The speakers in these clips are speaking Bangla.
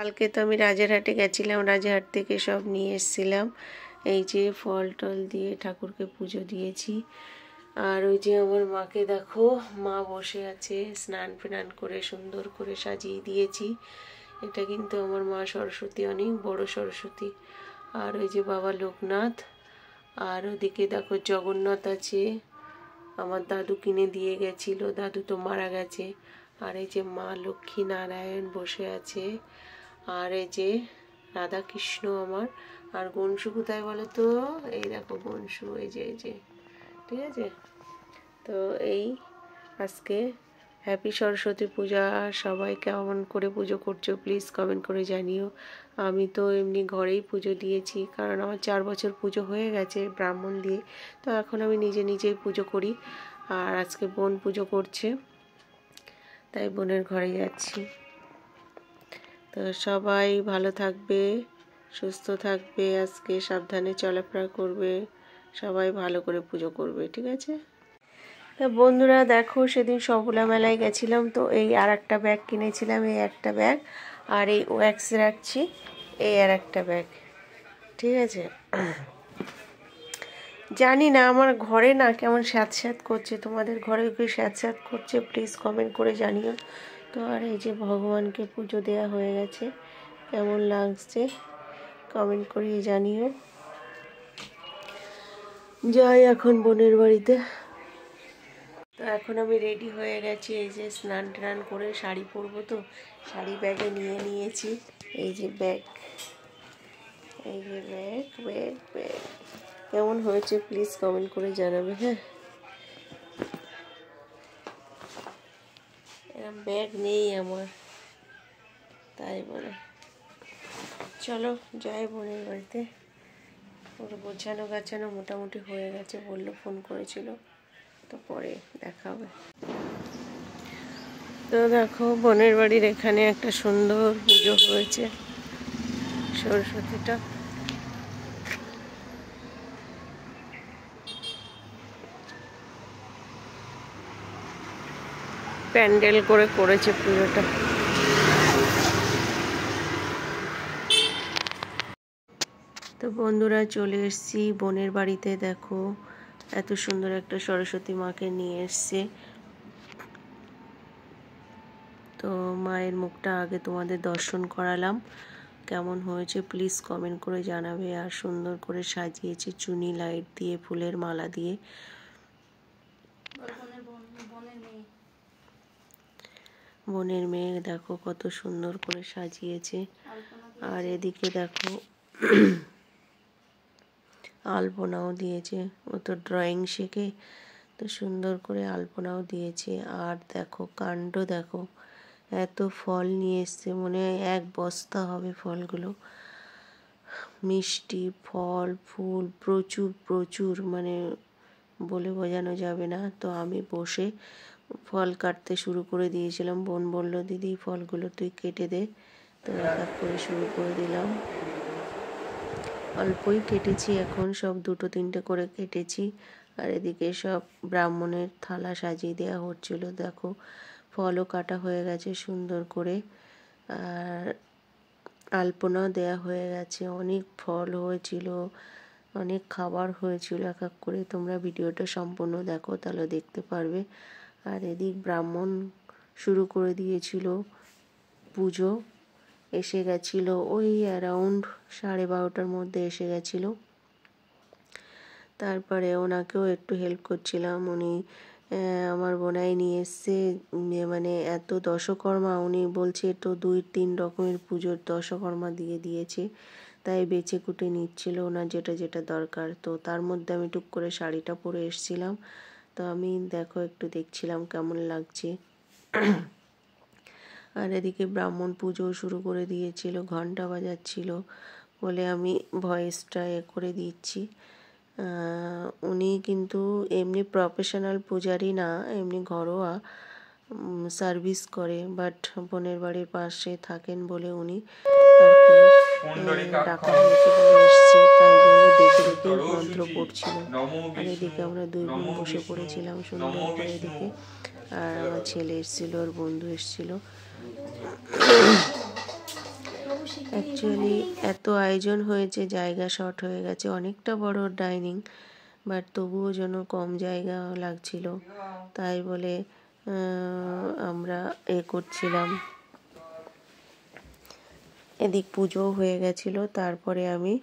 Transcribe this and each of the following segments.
কালকে তো আমি রাজারহাটে গেছিলাম, রাজারহাট থেকে সব নিয়ে এসেছিলাম। এই যে ফল টল দিয়ে ঠাকুরকে পুজো দিয়েছি। আর ওই যে আমার মাকে দেখো, মা বসে আছে, স্নান ফিনান করে সুন্দর করে সাজিয়ে দিয়েছি। এটা কিন্তু আমার মা সরস্বতী, অনেক বড় সরস্বতী। আর ওই যে বাবা লোকনাথ, আর ওদিকে দেখো জগন্নাথ আছে, আমার দাদু কিনে দিয়ে গেছিল, দাদু তো মারা গেছে। আর এই যে মা লক্ষ্মী নারায়ণ বসে আছে, আর এই যে রাধা কৃষ্ণ আমার। আর গনসু কোথায় বলো তো? এই দেখো গনসু, এই যে ঠিক আছে। তো এই আজকে হ্যাপি সরস্বতী পূজা। সবাই কেমন করে পুজো করছো প্লিজ কমেন্ট করে জানিও। আমি তো এমনি ঘরেই পুজো দিয়েছি, কারণ আমার 4 বছর পুজো হয়ে গেছে ব্রাহ্মণ দিয়ে। তো এখন আমি নিজেই পুজো করি। আর আজকে বোন পুজো করছে, তাই বোনের ঘরে যাচ্ছি। তো সবাই ভালো থাকবে, সুস্থ থাকবে, আজকে সাবধানে চলাফেরা করবে, সবাই ভালো করে পুজো করবে, ঠিক আছে? তো বন্ধুরা দেখো, সেদিন সবলা মেলায় গেছিলাম, তো এই আর একটা ব্যাগ কিনেছিলাম, এই একটা ব্যাগ, আর এই ওয়্যাক্স রাখছি, এই আর একটা ব্যাগ, ঠিক আছে? জানি না আমার ঘরে না কেমন স্যাঁত করছে, তোমাদের ঘরে কি স্যাঁত করছে প্লিজ কমেন্ট করে জানিও। তো আর এই যে ভগবানকে পুজো দেওয়া হয়ে গেছে, কেমন লাগছে কমেন্ট করে জানিও। যাই এখন বোনের বাড়িতে। তো এখন আমি রেডি হয়ে গেছি, এই যে স্নান টান করে শাড়ি পরবো, তো শাড়ি ব্যাগে নিয়ে নিয়েছি। এই যে ব্যাগ, এই যে ব্যাগ কেমন হয়েছে প্লিজ কমেন্ট করে জানাবে, হ্যাঁ? এরকম ব্যাগ নেই আমার, তাই বলে। চলো যাই বোনের বাড়িতে। ওর গোছানো গাছানো মোটামুটি হয়ে গেছে, বললো, ফোন করেছিল, তো পরে দেখা হবে। তো দেখো বোনের বাড়ির এখানে একটা সুন্দর পুজো হয়েছে সরস্বতীটা। প্যান্ডেল করে করেছে পুজোটা। তো বন্ধুরা চলে এসেছি বোনের বাড়িতে, দেখো এত সুন্দর একটা সরস্বতী মাকে নিয়ে এসছে। তো মায়ের মুখটা আগে তোমাদের দর্শন করালাম, কেমন হয়েছে প্লিজ কমেন্ট করে জানাবে। আর সুন্দর করে সাজিয়েছে চুনি লাইট দিয়ে, ফুলের মালা দিয়ে। বোনের মেয়ে দেখো কত সুন্দর করে সাজিয়েছে। আর এদিকে দেখো আলপনাও দিয়েছে, ও তো ড্রয়িং শেখে, তো সুন্দর করে আলপনাও দিয়েছে। আর দেখো কাণ্ড দেখো, এত ফল নিয়ে এসছে, মনে হয় 1 বস্তা হবে ফলগুলো। মিষ্টি ফল ফুল প্রচুর, মানে বলে বোঝানো যাবে না। তো আমি বসে ফল কাটতে শুরু করে দিয়েছিলাম। বোন বলল, দিদি ফলগুলো তুই কেটে দে। তো এক করে শুরু করে দিলাম। অল্পই কেটেছি, এখন সব 2-3টে করে কেটেছি। আর এদিকে সব ব্রাহ্মণের থালা সাজিয়ে দেওয়া হচ্ছিল। দেখো ফলও কাটা হয়ে গেছে সুন্দর করে, আর আলপনাও দেয়া হয়ে গেছে। অনেক ফল হয়েছিল, অনেক খাবার হয়েছিল। এক করে তোমরা ভিডিওটা সম্পূর্ণ দেখো, তাহলে দেখতে পারবে। আর এদিক ব্রাহ্মণ শুরু করে দিয়েছিল পুজো, এসে গেছিল ওই অ্যারাউন্ড 12:30টার মধ্যে এসে গেছিল। তারপরে ওনাকেও একটু হেল্প করছিলাম। উনি আমার বোনাই নিয়ে এসছে, মানে এত দশকর্মা, উনি বলছে তো 2-3 রকমের পুজোর দশকর্মা দিয়ে দিয়েছে, তাই বেছে কুটে নিচ্ছিল ওনার যেটা দরকার। তো তার মধ্যে আমি টুক করে শাড়িটা পরে এসছিলাম। তো আমি দেখো একটু দেখছিলাম কেমন লাগছে। আর এদিকে ব্রাহ্মণ পুজো শুরু করে দিয়েছিল, ঘন্টা বাজাচ্ছিল বলে আমি ভয়েসটা করে দিচ্ছি। উনি কিন্তু এমনি প্রফেশনাল পূজারি না, এমনি ঘরোয়া সার্ভিস করে, বাট বোনের বাড়ির পাশে থাকেন বলে উনি ডাকা হয়েছে বলে এসছে, তাই জন্য দেখে মন্ত্র পড়ছিল। আর এদিকে আমরা 2 বোন বসে পড়েছিলাম সুন্দর করে এদিকে। আর আমার ছেলে এসেছিলো, ওর বন্ধু এসেছিলো। অ্যাকচুয়ালি এত আয়োজন হয়েছে, জায়গা শর্ট হয়ে গেছে, অনেকটা বড় ডাইনিং, বাট তবুও যেন কম জায়গা লাগছিল, তাই বলে আমরা করছিলাম। এদিক পুজো হয়ে গেছিল, তারপরে আমি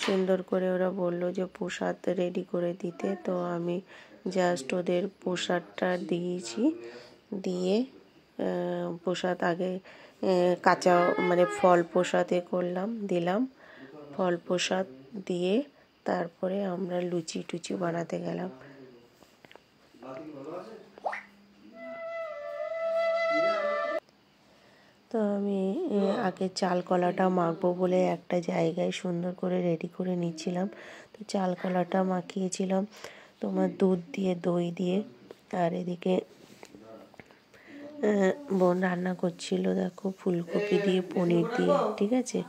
সুন্দর করে, ওরা বললো যে প্রসাদ রেডি করে দিতে, তো আমি জাস্ট ওদের প্রসাদটা দিয়েছি। দিয়ে প্রসাদ আগে কাঁচা মানে ফল প্রসাদে দিলাম, ফল প্রসাদ দিয়ে তারপরে আমরা লুচি টুচি বানাতে গেলাম। তো আমি আগে চাল কলাটা মাখবো বলে একটা জায়গায় সুন্দর করে রেডি করে নিচ্ছিলাম। তো চাল কলাটা মাখিয়েছিলাম তোমার দুধ দিয়ে, দই দিয়ে, আর এদিকে বোন রান্না করছিল দেখো ফুলকপি দিয়ে পনির দিয়ে, ঠিক আছে।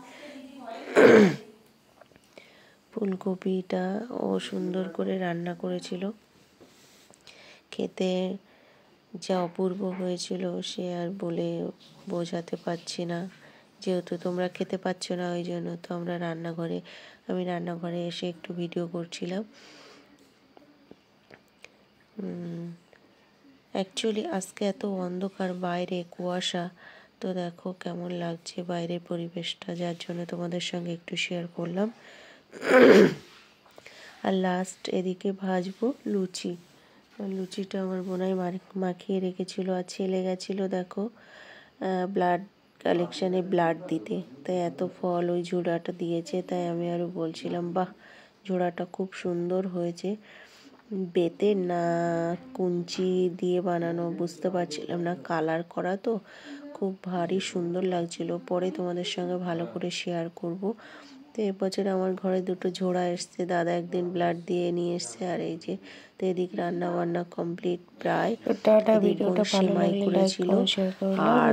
ফুলকপিটা ও সুন্দর করে রান্না করেছিল, খেতে যা অপূর্ব হয়েছিল সে আর বলে বোঝাতে পারছি না। যেহেতু তোমরা খেতে পাচ্ছ না, ওই জন্য তো আমি রান্নাঘরে এসে একটু ভিডিও করছিলাম। অ্যাকচুয়ালি আজকে এত অন্ধকার, বাইরে কুয়াশা, তো দেখো কেমন লাগছে বাইরের পরিবেশটা, যার জন্য তোমাদের সঙ্গে একটু শেয়ার করলাম। আর লাস্ট এদিকে ভাজবো লুচি। লুচিটা আমার বোনাই মাখিয়ে রেখেছিল, আর ছেলে গেছিলো দেখো ব্লাড কালেকশানে ব্লাড দিতে, তাই এত ফল ওই ঝোড়াটা দিয়েছে। তাই আমি আরও বলছিলাম বাহ, ঝোড়াটা খুব সুন্দর হয়েছে, বেতের না কুঞ্চি দিয়ে বানানো বুঝতে পারছিলাম না, কালার করা তো খুব ভারী সুন্দর লাগছিল। পরে তোমাদের সঙ্গে ভালো করে শেয়ার করব। তো এবছর আমার ঘরে দুটো ঝোড়া এসছে, দাদা একদিন ব্লাড দিয়ে নিয়ে এসছে। আর এই যে তো এদিক রান্না বান্না কমপ্লিট প্রায়, ভিডিওটা ভালো লাগলে লাইক কমেন্ট শেয়ার করো। আর